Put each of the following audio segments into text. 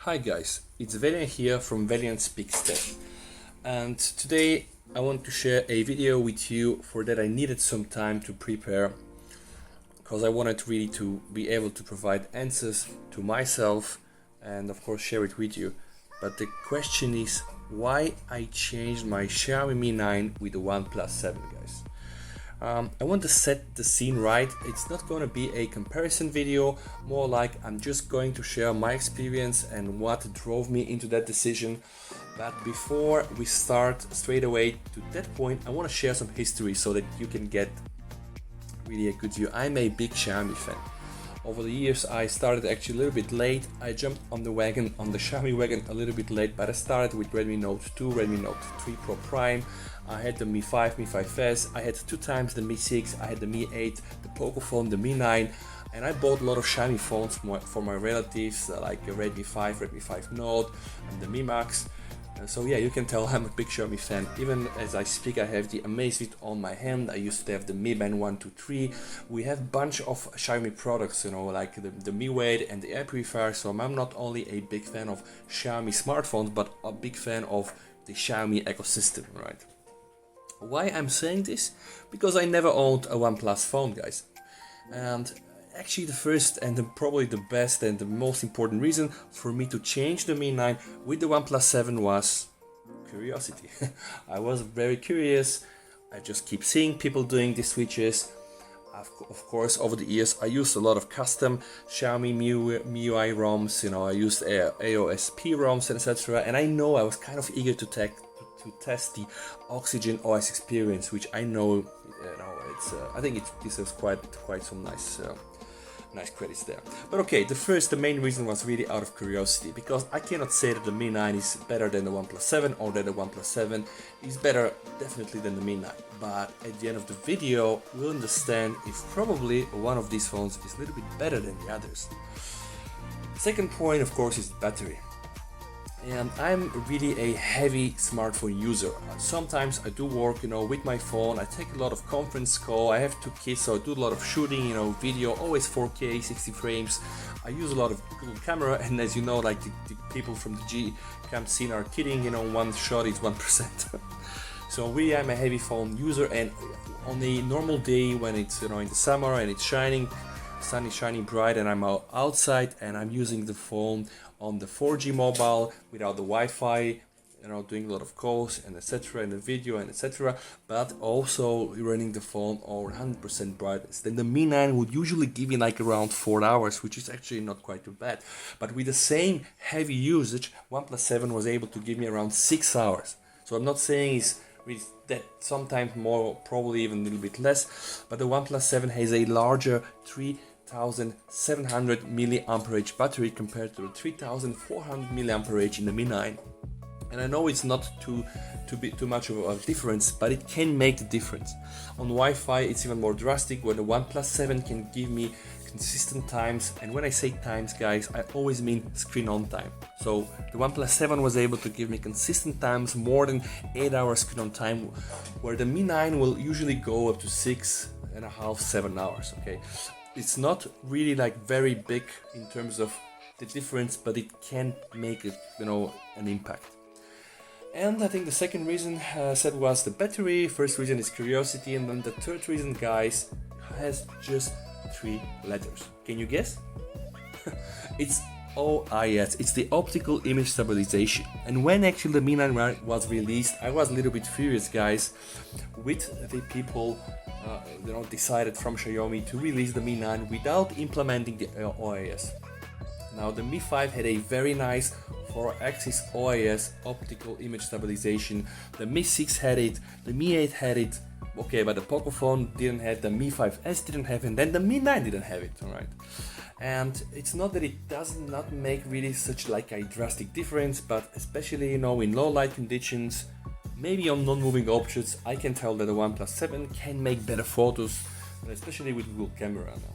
Hi guys, it's Valiant here from Valiant Speaks Tech, and today I want to share a video with you. For that I needed some time to prepare because I wanted really to be able to provide answers to myself and of course share it with you. But the question is why I changed my Xiaomi Mi 9 with the OnePlus 7, guys. I want to set the scene right. It's not going to be a comparison video, more like I'm just going to share my experience and what drove me into that decision. But before we start straight away to that point, I want to share some history so that you can get really a good view. I'm a big Xiaomi fan. Over the years I started actually a little bit late. I jumped on the Xiaomi wagon a little bit late, but I started with Redmi Note 2, Redmi Note 3 Pro Prime. I had the Mi 5, Mi 5S, I had 2 times the Mi 6, I had the Mi 8, the Pocophone, the Mi 9, and I bought a lot of Xiaomi phones for my relatives, like the Redmi 5, Redmi 5 Note, and the Mi Max. So yeah, you can tell I'm a big Xiaomi fan. Even as I speak, I have the Amazfit on my hand. I used to have the Mi Band 1, 2, 3. We have a bunch of Xiaomi products, like the Mi Wave and the air purifier. So I'm not only a big fan of Xiaomi smartphones, but a big fan of the Xiaomi ecosystem, right? Why I'm saying this? Because I never owned a OnePlus phone, guys. And actually the first and probably the best and the most important reason for me to change the Mi 9 with the OnePlus 7 was curiosity. I was very curious. I just keep seeing people doing these switches. Of course, over the years I used a lot of custom Xiaomi MIUI ROMs, I used AOSP ROMs, etc. And I know I was kind of eager to test the Oxygen OS experience, which I know, I think it deserves quite some nice credits there. But okay, the main reason was really out of curiosity, because I cannot say that the Mi 9 is better than the OnePlus 7 or that the OnePlus 7 is better definitely than the Mi 9. But at the end of the video, we'll understand if probably one of these phones is a little bit better than the others. Second point, of course, is battery. And I'm really a heavy smartphone user. Sometimes I do work, with my phone. I take a lot of conference call. I have 2 kids, so I do a lot of shooting, video, always 4K, 60 frames. I use a lot of Google camera, and as you know, like the people from the G cam scene are kidding, one shot is 1%. So really, I'm a heavy phone user, and on a normal day when it's, in the summer and it's sun is shining bright and I'm outside and I'm using the phone on the 4G mobile without the Wi-Fi, doing a lot of calls and etc. and the video and etc. but also running the phone on 100% brightness. Then the Mi 9 would usually give me like around 4 hours, which is actually not quite too bad. But with the same heavy usage, OnePlus 7 was able to give me around 6 hours. So I'm not saying it's that sometimes more, probably even a little bit less, but the OnePlus 7 has a larger 3700 mAh battery compared to the 3400 mAh in the Mi 9. And I know it's not too much of a difference, but it can make the difference. On Wi-Fi it's even more drastic, where the OnePlus 7 can give me consistent times, and when I say times, guys, I always mean screen on time. So the OnePlus 7 was able to give me consistent times, more than 8 hours screen on time, where the Mi 9 will usually go up to 6.5, 7 hours, okay? It's not really like very big in terms of the difference, but it can make it, an impact. And I think the second reason I said was the battery. First reason is curiosity, and then the third reason, guys, has just 3 letters. Can you guess? It's OIS. It's the Optical Image Stabilization. And when actually the Mi 9 was released, I was a little bit furious, guys, with the people decided from Xiaomi to release the Mi 9 without implementing the OIS. Now the Mi 5 had a very nice 4-axis OIS, optical image stabilization. The Mi 6 had it, the Mi 8 had it, okay, but the Pocophone didn't have, the Mi 5S didn't have it, and then the Mi 9 didn't have it, alright? And it's not that it does not make really such like a drastic difference, but especially, in low light conditions, maybe on non-moving objects, I can tell that the OnePlus 7 can make better photos, especially with Google camera now.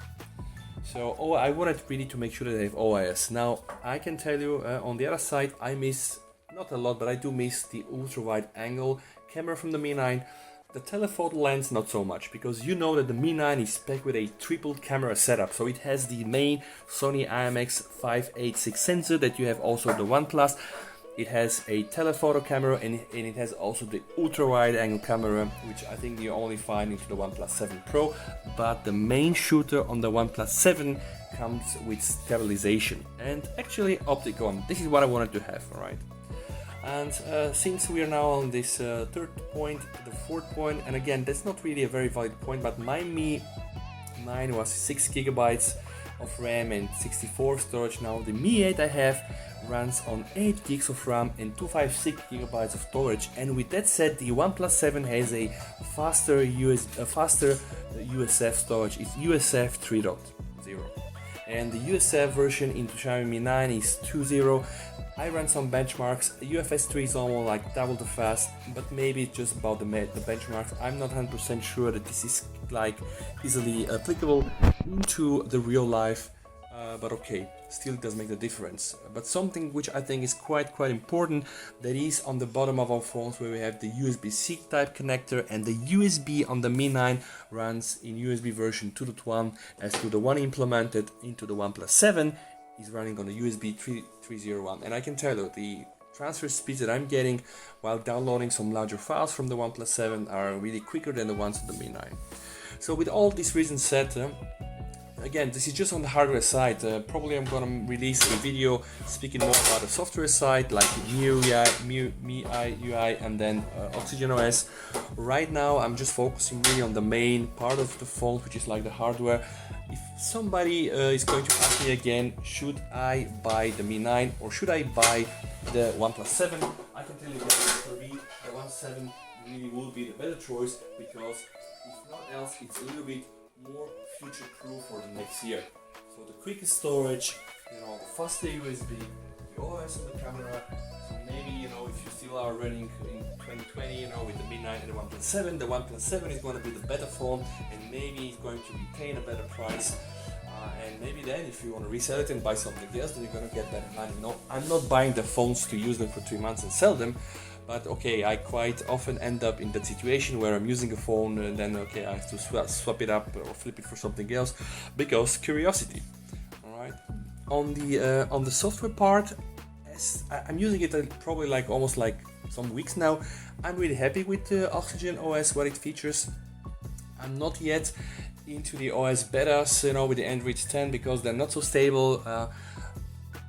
So I wanted really to make sure that I have OIS. Now I can tell you, on the other side, I miss, not a lot, but I do miss the ultra wide angle camera from the Mi 9. The telephoto lens not so much, because you know that the Mi 9 is packed with a triple camera setup. So it has the main Sony IMX586 sensor that you have also the OnePlus. It has a telephoto camera and it has also the ultra wide angle camera, which I think you only find into the OnePlus 7 Pro. But the main shooter on the OnePlus 7 comes with stabilization and actually optical. And this is what I wanted to have, alright? And since we are now on this third point, the fourth point, and again, that's not really a very valid point, but my Mi 9 was 6 gigabytes of RAM and 64 storage. Now the Mi 8 I have runs on 8 gigs of RAM and 256 gigabytes of storage. And with that said, the OnePlus 7 has a faster USF storage. It's USF 3.0, and the USF version into Xiaomi Mi 9 is 2.0. I ran some benchmarks. UFS 3 is almost like double the fast, but maybe it's just about the benchmarks. I'm not 100% sure that this is like easily applicable into the real life, but okay, still it does make the difference. But something which I think is quite important, that is on the bottom of our phones, where we have the USB-C type connector, and the USB on the Mi 9 runs in USB version 2.1, as to the one implemented into the OnePlus 7 is running on the USB 3.0.1, and I can tell you the transfer speeds that I'm getting while downloading some larger files from the OnePlus 7 are really quicker than the ones on the Mi 9. So with all these reasons said, again, this is just on the hardware side. Probably I'm gonna release a video speaking more about the software side, like MIUI UI, and then Oxygen OS. Right now, I'm just focusing really on the main part of the phone, which is like the hardware. If somebody is going to ask me again, should I buy the Mi 9 or should I buy the OnePlus 7? I can tell you that for me, the OnePlus 7 really will be the better choice, because if not else, it's a little bit more future-proof for the next year. So the quickest storage, the faster USB, the OS on the camera. So maybe if you still are running in 2020, with the Mi 9 and the OnePlus 7, the OnePlus 7 is going to be the better phone, and maybe it's going to retain a better price. And maybe then, if you want to resell it and buy something else, then you're going to get better money. No, I'm not buying the phones to use them for 3 months and sell them. But okay, I quite often end up in that situation where I'm using a phone and then okay, I have to swap it up or flip it for something else, because curiosity. All right. On the software part, I'm using it probably like almost like some weeks now. I'm really happy with the Oxygen OS, what it features. I'm not yet into the OS betas, with the Android 10, because they're not so stable.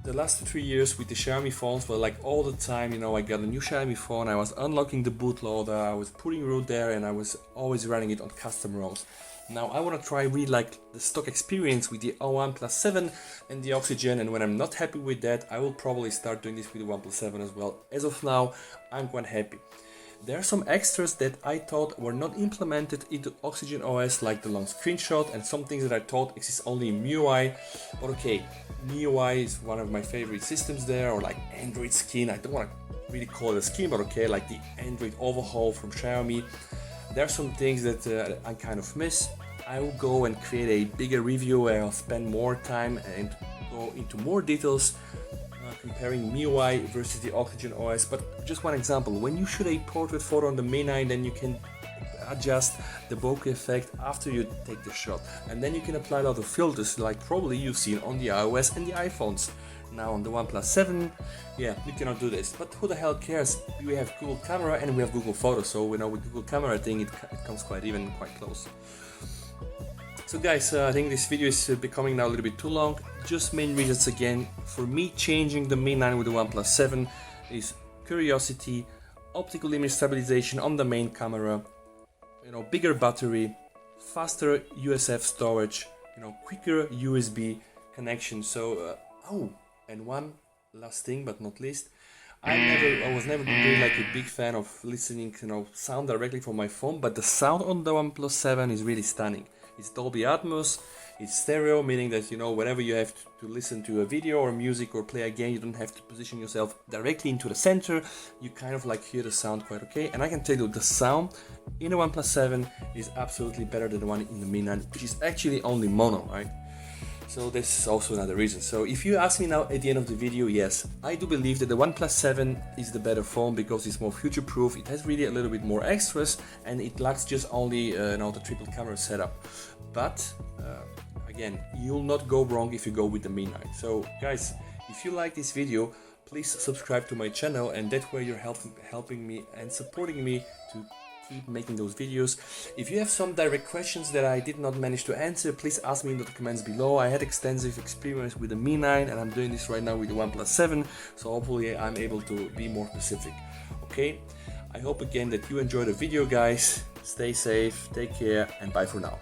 The last 3 years with the Xiaomi phones were like all the time, I got a new Xiaomi phone, I was unlocking the bootloader, I was putting root there, and I was always running it on custom ROMs. Now I want to try really like the stock experience with the OnePlus 7 and the Oxygen, and when I'm not happy with that, I will probably start doing this with the OnePlus 7 as well. As of now, I'm quite happy. There are some extras that I thought were not implemented into Oxygen OS, like the long screenshot, and some things that I thought exist only in MIUI. But okay, MIUI is one of my favorite systems there, or like Android Skin. I don't want to really call it a skin, but okay, like the Android overhaul from Xiaomi. There are some things that I kind of miss. I will go and create a bigger review where I'll spend more time and go into more details comparing MIUI versus the Oxygen OS. But just one example, when you shoot a portrait photo on the Mi 9, then you can adjust the bokeh effect after you take the shot, and then you can apply a lot of filters like probably you've seen on the iOS and the iPhones. Now on the OnePlus 7, you cannot do this, but who the hell cares? We have Google Camera and we have Google Photos, so with Google Camera I think it comes quite close. So guys, I think this video is becoming now a little bit too long. Just main reasons again for me changing the Mi 9 with the OnePlus 7 is curiosity, optical image stabilization on the main camera, bigger battery, faster USF storage, quicker USB connection. So and one last thing but not least, I was never really like a big fan of listening sound directly from my phone, but the sound on the OnePlus 7 is really stunning. It's Dolby Atmos, it's stereo, meaning that whenever you have to listen to a video or music or play a game, you don't have to position yourself directly into the center. You kind of like hear the sound quite okay, and I can tell you the sound in the OnePlus 7 is absolutely better than the one in the Mi 9, which is actually only mono, right? So this is also another reason. So if you ask me now at the end of the video, yes, I do believe that the OnePlus 7 is the better phone because it's more future-proof. It has really a little bit more extras, and it lacks just only the triple camera setup. But again, you'll not go wrong if you go with the Mi 9. So guys, if you like this video, please subscribe to my channel, and that way you're helping me and supporting me to keep making those videos. If you have some direct questions that I did not manage to answer, please ask me in the comments below. I had extensive experience with the Mi 9, and I'm doing this right now with the OnePlus 7, so hopefully I'm able to be more specific. Okay, I hope again that you enjoyed the video, guys. Stay safe, take care, and bye for now.